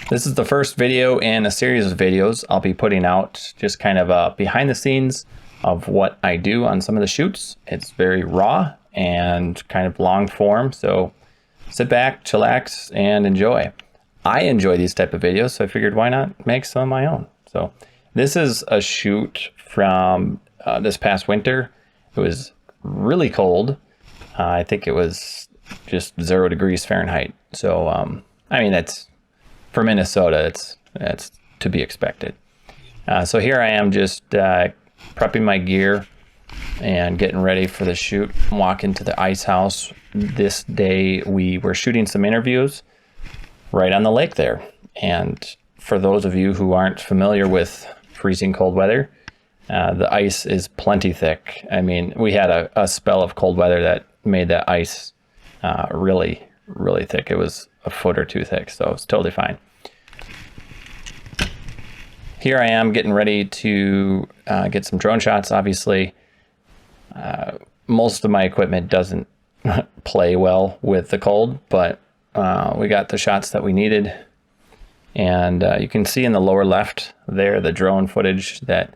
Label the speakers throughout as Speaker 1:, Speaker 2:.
Speaker 1: This is the first video in a series of videos I'll be putting out, just kind of behind the scenes of what I do on some of the shoots. It's very raw and kind of long form, so sit back, chillax, and enjoy. I enjoy these type of videos, so I figured why not make some of my own. So this is a shoot from this past winter. It was really cold. I think it was just 0 degrees Fahrenheit. So, I mean, that's for Minnesota, it's to be expected. So here I am just prepping my gear and getting ready for the shoot. I'm walking to the ice house. This day we were shooting some interviews right on the lake there. And for those of you who aren't familiar with freezing cold weather, the ice is plenty thick. I mean, we had a spell of cold weather that made that ice really, really thick. It was a foot or two thick, so it's totally fine. Here I am getting ready to get some drone shots, obviously. Most of my equipment doesn't play well with the cold, but we got the shots that we needed. And you can see in the lower left there, the drone footage that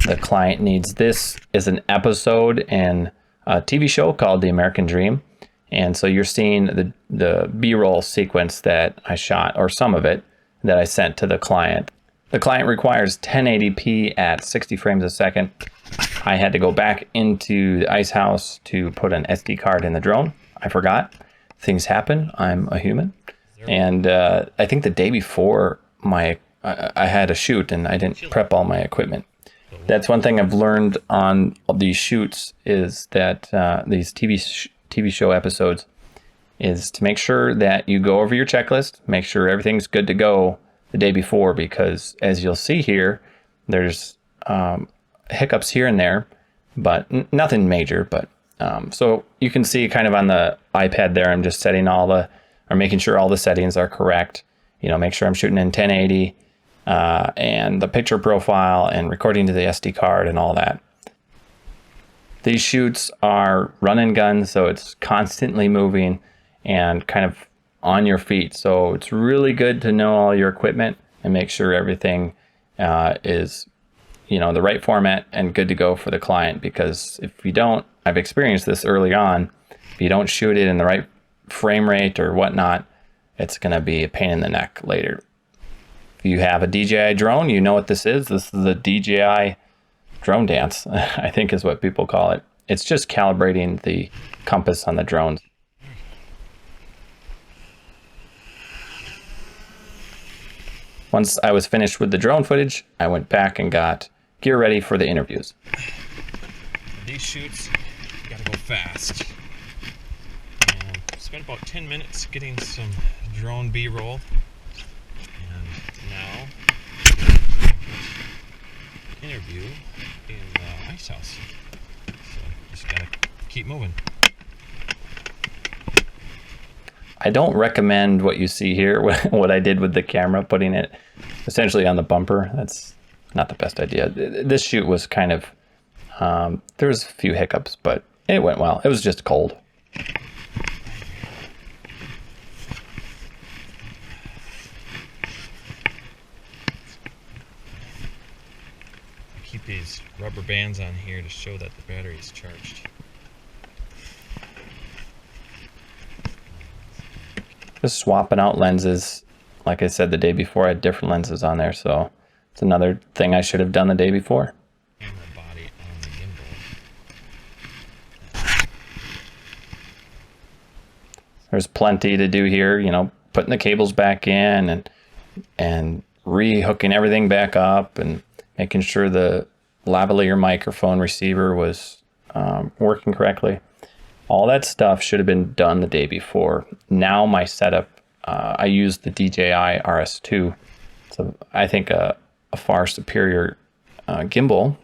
Speaker 1: the client needs. This is an episode in a TV show called The American Dream. And so you're seeing the B-roll sequence that I shot, or some of it, that I sent to the client. The client requires 1080p at 60 frames a second. I had to go back into the ice house to put an SD card in the drone. I forgot. Things happen. I'm a human. And I think the day before I had a shoot and I didn't prep all my equipment. That's one thing I've learned on these shoots, is that these TV show episodes, is to make sure that you go over your checklist, make sure everything's good to go the day before, because as you'll see here, there's hiccups here and there, but nothing major. But so you can see kind of on the iPad there, I'm just setting making sure all the settings are correct. You know, make sure I'm shooting in 1080 and the picture profile and recording to the SD card and all that. These shoots are run and gun, so it's constantly moving and kind of on your feet. So it's really good to know all your equipment and make sure everything is, you know, the right format and good to go for the client. Because if you don't, I've experienced this early on, if you don't shoot it in the right frame rate or whatnot, it's going to be a pain in the neck later. If you have a DJI drone, you know what this is. This is the DJI drone dance, I think is what people call it. It's just calibrating the compass on the drones. Once I was finished with the drone footage, I went back and got gear ready for the interviews.
Speaker 2: These shoots, gotta go fast. And spent about 10 minutes getting some drone B-roll. And now, interview in the ice house. So just gotta keep moving.
Speaker 1: I don't recommend what you see here, what I did with the camera, putting it essentially on the bumper. That's not the best idea. This shoot was kind of, there was a few hiccups, but it went well. It was just cold.
Speaker 2: I keep these rubber bands on here to show that the battery is charged.
Speaker 1: Just swapping out lenses. Like I said, the day before I had different lenses on there, so it's another thing I should have done the day before.
Speaker 2: And the body on the gimbal.
Speaker 1: There's plenty to do here, you know, putting the cables back in and re-hooking everything back up and making sure the lavalier microphone receiver was working correctly. All that stuff should have been done the day before. Now my setup, I use the DJI RS2. So I think a far superior gimbal,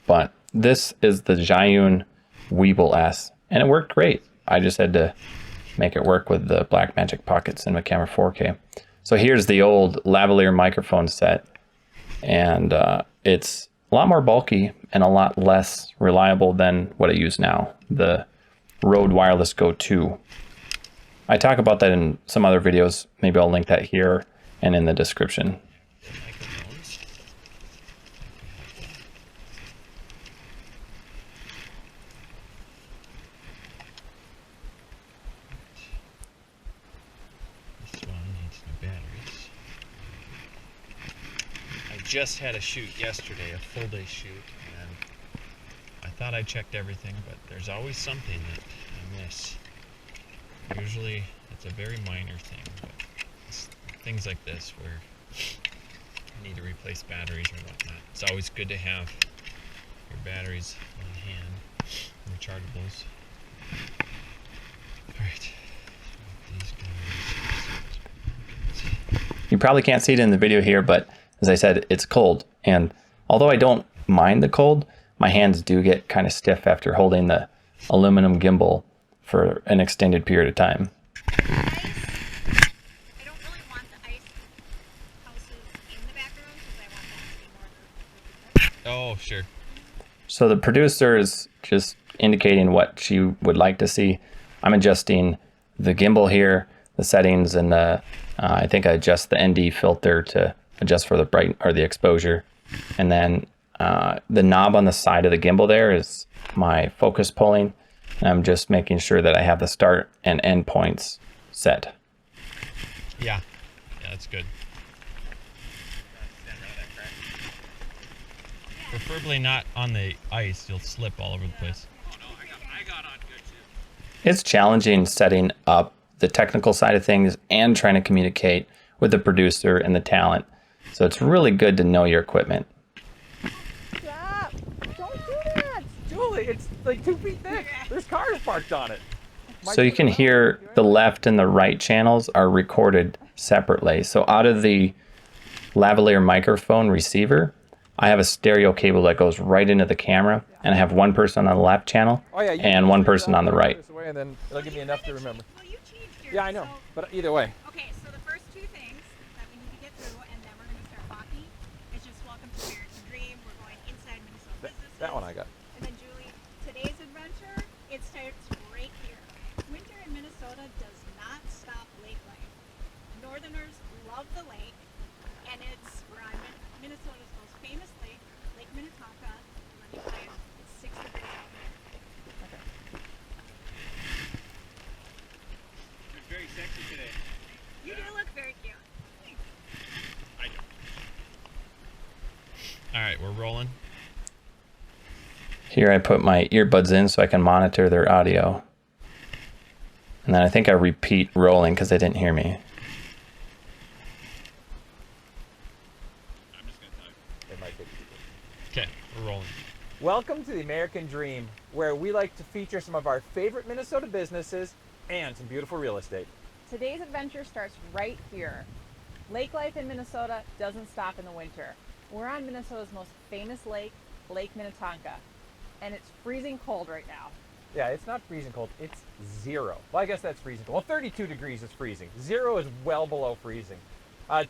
Speaker 1: but this is the Zhiyun Weebill S, and it worked great. I just had to make it work with the Blackmagic Pocket Cinema Camera 4K. So here's the old lavalier microphone set, and it's a lot more bulky and a lot less reliable than what I use now, the Rode Wireless Go 2. I talk about that in some other videos. Maybe I'll link that here and in the description.
Speaker 2: Microphones. This one needs new batteries. I just had a shoot yesterday, a full day shoot, and I thought I checked everything, but there's always something that I miss. Usually it's a very minor thing, but it's things like this where you need to replace batteries or whatnot. It's always good to have your batteries on hand, rechargeables. Alright, these guys.
Speaker 1: You probably can't see it in the video here, but as I said, it's cold. And although I don't mind the cold, my hands do get kind of stiff after holding the aluminum gimbal for an extended period of time.
Speaker 3: I don't really want the ice houses in the back room because I want that to be more.
Speaker 2: Oh, sure.
Speaker 1: So the producer is just indicating what she would like to see. I'm adjusting the gimbal here, the settings, and I think I adjust the ND filter to adjust for the bright or the exposure. And then the knob on the side of the gimbal there is my focus pulling. And I'm just making sure that I have the start and end points set.
Speaker 2: Yeah, that's good. Preferably not on the ice, you'll slip all over the place.
Speaker 1: It's challenging setting up the technical side of things and trying to communicate with the producer and the talent. So it's really good to know your equipment.
Speaker 4: Stop! Don't do that! Julie, it's like 2 feet thick. There's cars parked on it.
Speaker 1: So you can hear the left and the right channels are recorded separately. So out of the lavalier microphone receiver, I have a stereo cable that goes right into the camera, and I have one person on the left channel and one person on the right.
Speaker 4: And then it'll give me enough to remember.
Speaker 3: Well, you changed yours.
Speaker 4: Yeah, I know.
Speaker 3: So,
Speaker 4: But either way.
Speaker 3: okay, so the first two things that we need to get through, and then we're going to start walking, is just welcome to American Dream. We're going inside Minnesota businesses.
Speaker 4: That one I got.
Speaker 3: And then Julie, today's adventure, it starts right here. Winter in Minnesota does not stop lake life. Northerners love the lake, and it's where I'm in Minnesota's most famous lake, Lake Minnetonka. Let me tell you, it's 6 degrees out there.
Speaker 5: You're very sexy today.
Speaker 3: You do look very cute. Thanks.
Speaker 5: I do.
Speaker 2: Alright, we're rolling.
Speaker 1: Here I put my earbuds in so I can monitor their audio. And then I think I repeat rolling because they didn't hear me.
Speaker 5: I'm just gonna tell you.
Speaker 4: It might take you.
Speaker 2: Okay, we're rolling.
Speaker 4: Welcome to the American Dream, where we like to feature some of our favorite Minnesota businesses and some beautiful real estate.
Speaker 6: Today's adventure starts right here. Lake life in Minnesota doesn't stop in the winter. We're on Minnesota's most famous lake, Lake Minnetonka, and it's freezing cold right now.
Speaker 4: Yeah, it's not freezing cold. It's 0. Well, I guess that's freezing cold. Well, 32 degrees is freezing. 0 is well below freezing.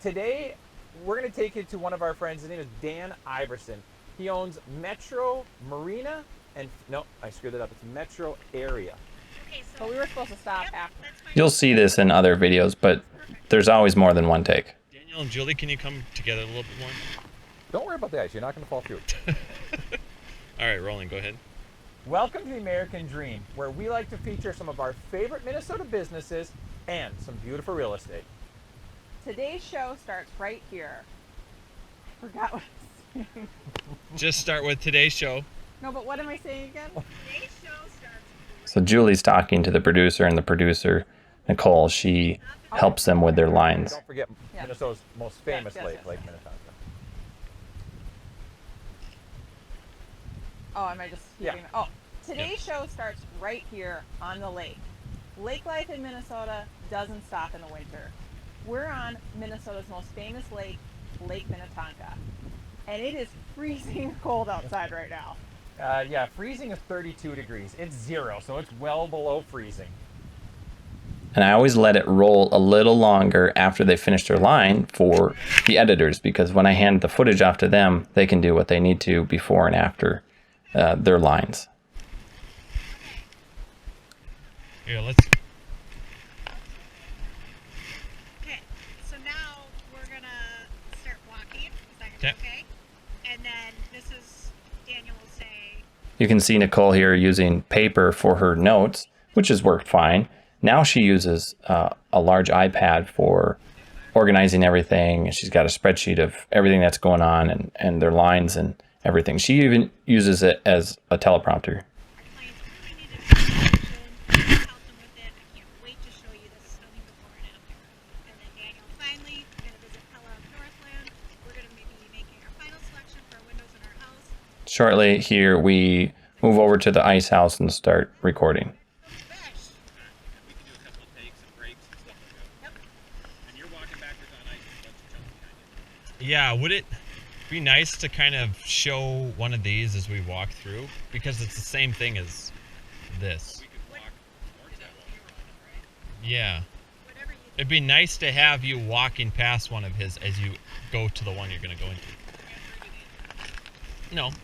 Speaker 4: Today, we're going to take you to one of our friends. His name is Dan Iverson. He owns Metro Marina and, no, I screwed it up. It's Metro Area.
Speaker 3: Okay, so
Speaker 6: But we were supposed to stop
Speaker 3: Yep,
Speaker 6: after.
Speaker 3: that's fine.
Speaker 1: You'll see this in other videos, but there's always more than one take.
Speaker 2: Daniel and Julie, can you come together a little bit more?
Speaker 4: Don't worry about the ice. You're not going to fall through.
Speaker 2: Alright, rolling, go ahead.
Speaker 4: Welcome to the American Dream, where we like to feature some of our favorite Minnesota businesses and some beautiful real estate.
Speaker 6: Today's show starts right here. Forgot what I was saying.
Speaker 2: Just start with today's show.
Speaker 6: No, but what am I saying again?
Speaker 3: Today's show starts
Speaker 1: So Julie's talking to the producer, and the producer, Nicole, she helps them with their lines.
Speaker 4: Don't forget
Speaker 6: Yeah.
Speaker 4: Minnesota's most famous
Speaker 6: yes,
Speaker 4: lake,
Speaker 6: yes,
Speaker 4: Lake
Speaker 6: yes.
Speaker 4: Minnetonka.
Speaker 6: Oh, am I just
Speaker 4: Yeah.
Speaker 6: keeping? Oh, today's show starts right here on the lake. Lake life in Minnesota doesn't stop in the winter. We're on Minnesota's most famous lake, Lake Minnetonka, and it is freezing cold outside right now.
Speaker 4: Yeah, freezing is 32 degrees. It's 0, so it's well below freezing.
Speaker 1: And I always let it roll a little longer after they finish their line for the editors, because when I hand the footage off to them, they can do what they need to before and after their lines.
Speaker 2: Here, let's.
Speaker 3: Okay, so now we're Mrs. Daniel will say,
Speaker 1: You can see Nicole here using paper for her notes, which has worked fine. Now she uses a large iPad for organizing everything. She's got a spreadsheet of everything that's going on and their lines and everything. She even uses it as a teleprompter.
Speaker 3: our clients really needed information. I'll help them with it. I can't wait to show you this stunning before and after. And then Daniel, finally, we're going to visit Pella of Northland. We're going to maybe be making our final selection for our windows in our house.
Speaker 1: Shortly here, we move over to the ice house and start recording.
Speaker 3: Fish.
Speaker 5: We can do a couple of takes and breaks and stuff like that. And you're walking backwards on ice with a bunch of junk behind you.
Speaker 2: Yeah, would it be nice to kind of show one of these as we walk through? Because it's the same thing as this.
Speaker 5: We could walk towards that one.
Speaker 2: Yeah.
Speaker 3: Whatever you
Speaker 2: It'd be nice to have you walking past one of his as you go to the one you're going to go into. No.
Speaker 3: Oh, we'll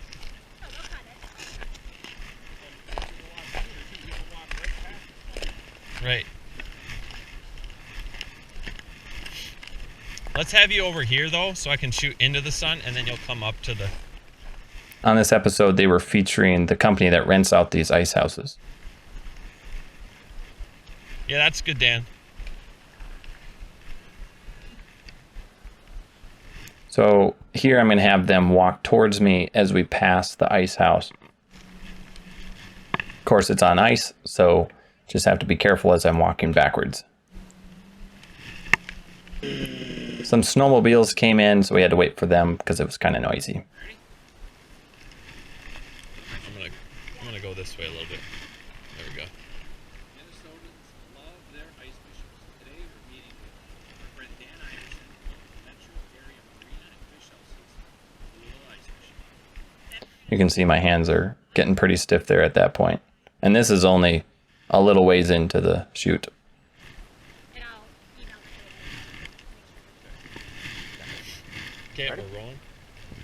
Speaker 3: cut it.
Speaker 2: Right. Let's have you over here though, so I can shoot into the sun, and then you'll come up to the.
Speaker 1: On this episode, they were featuring the company that rents out these ice houses.
Speaker 2: Yeah, that's good, Dan.
Speaker 1: So here I'm going to have them walk towards me as we pass the ice house. Of course, it's on ice, so just have to be careful as I'm walking backwards. Some snowmobiles came in, so we had to wait for them because it was kind of noisy.
Speaker 2: I'm gonna go this way a little bit. There we go.
Speaker 5: Minnesotans love their ice fishing. So today we're meeting with our friend Dan Iverson of Metro Area Marina and Fish Houses. A little ice fishing.
Speaker 1: You can see my hands are getting pretty stiff there at that point. And this is only a little ways into the shoot.
Speaker 3: And I'll email it.
Speaker 2: Okay,
Speaker 4: Ready?
Speaker 2: we're rolling.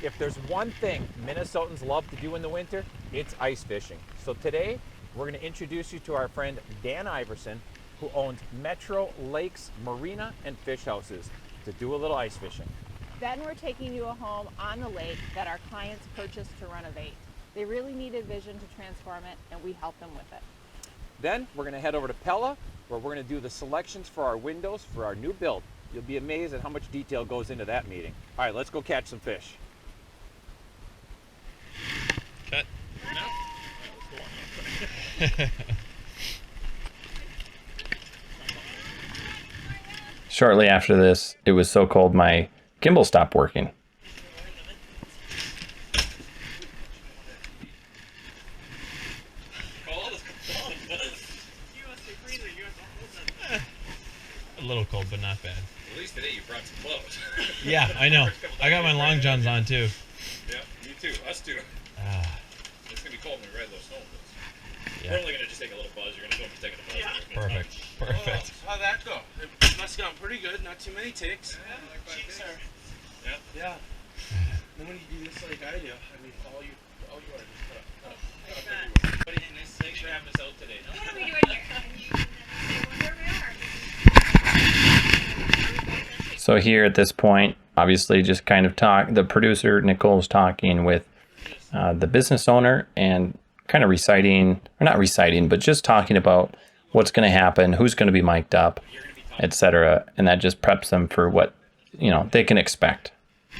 Speaker 4: If there's one thing Minnesotans love to do in the winter, it's ice fishing. So today, we're going to introduce you to our friend Dan Iverson, who owns Metro Lakes Marina and Fish Houses, to do a little ice fishing.
Speaker 6: Then we're taking you a home on the lake that our clients purchased to renovate. They really needed vision to transform it, and we helped them with it.
Speaker 4: Then we're going to head over to Pella, where we're going to do the selections for our windows for our new build. You'll be amazed at how much detail goes into that meeting. All right, let's go catch some fish.
Speaker 2: Cut.
Speaker 1: Shortly after this, it was so cold my gimbal stopped working.
Speaker 2: A little cold, but not bad.
Speaker 5: At least today you brought some clothes.
Speaker 2: Yeah, I know. I got my long johns on too.
Speaker 5: Yeah, me too. Us too.
Speaker 2: Ah,
Speaker 5: It's gonna be cold when we ride those snowmobiles.
Speaker 2: Yeah.
Speaker 5: We're only gonna just take a little buzz. You're gonna film me taking a buzz. Yeah.
Speaker 2: perfect. Perfect.
Speaker 7: How'd that go? It must have gone pretty good. Not too many takes. Cheeks are.
Speaker 5: Yeah.
Speaker 7: Yeah. Then when you do this like I do, I mean, all you are just cut up everywhere.
Speaker 5: Buddy, thanks for having us out today.
Speaker 3: What are we doing here? I wonder where we are.
Speaker 1: So here at this point, obviously just kind of the producer, Nicole's talking with the business owner and kind of reciting, or not reciting, but just talking about what's going to happen, who's going to be mic'd up, etc. And that just preps them for what, they can expect.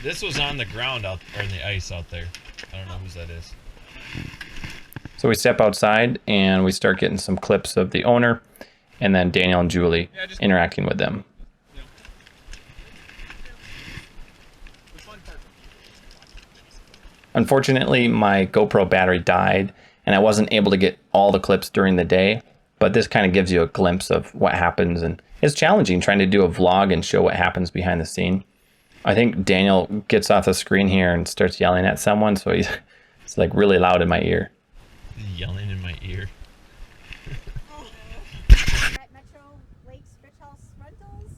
Speaker 2: This was on the ground out, or in the ice out there. I don't know whose that is.
Speaker 1: So we step outside and we start getting some clips of the owner and then Daniel and Julie interacting with them. Unfortunately, my GoPro battery died and I wasn't able to get all the clips during the day, but this kind of gives you a glimpse of what happens, and it's challenging trying to do a vlog and show what happens behind the scene. I think Daniel gets off the screen here and starts yelling at someone, so it's like really loud in my ear.
Speaker 2: Yelling in my ear.
Speaker 3: We're at Metro Lakes Fish House Rentals.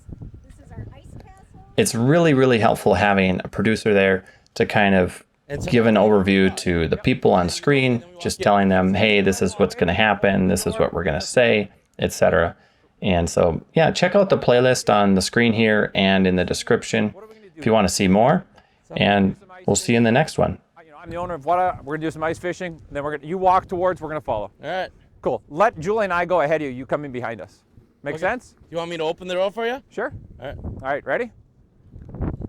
Speaker 3: This is our ice castle.
Speaker 1: It's really, really helpful having a producer there to kind of give an overview to the people on screen, just telling them, hey, this is what's going to happen, this is what we're going to say, etc. And so, yeah, check out the playlist on the screen here and in the description if you want to see more. And we'll see you in the next one.
Speaker 4: I'm the owner of Wada. We're gonna do some ice fishing. Then you walk towards. We're gonna follow.
Speaker 7: All right.
Speaker 4: Cool. Let Julie and I go ahead of you. You come in behind us. Make
Speaker 7: Okay.
Speaker 4: sense?
Speaker 7: You want me to open the door for you?
Speaker 4: Sure.
Speaker 7: All right.
Speaker 4: All right. Ready?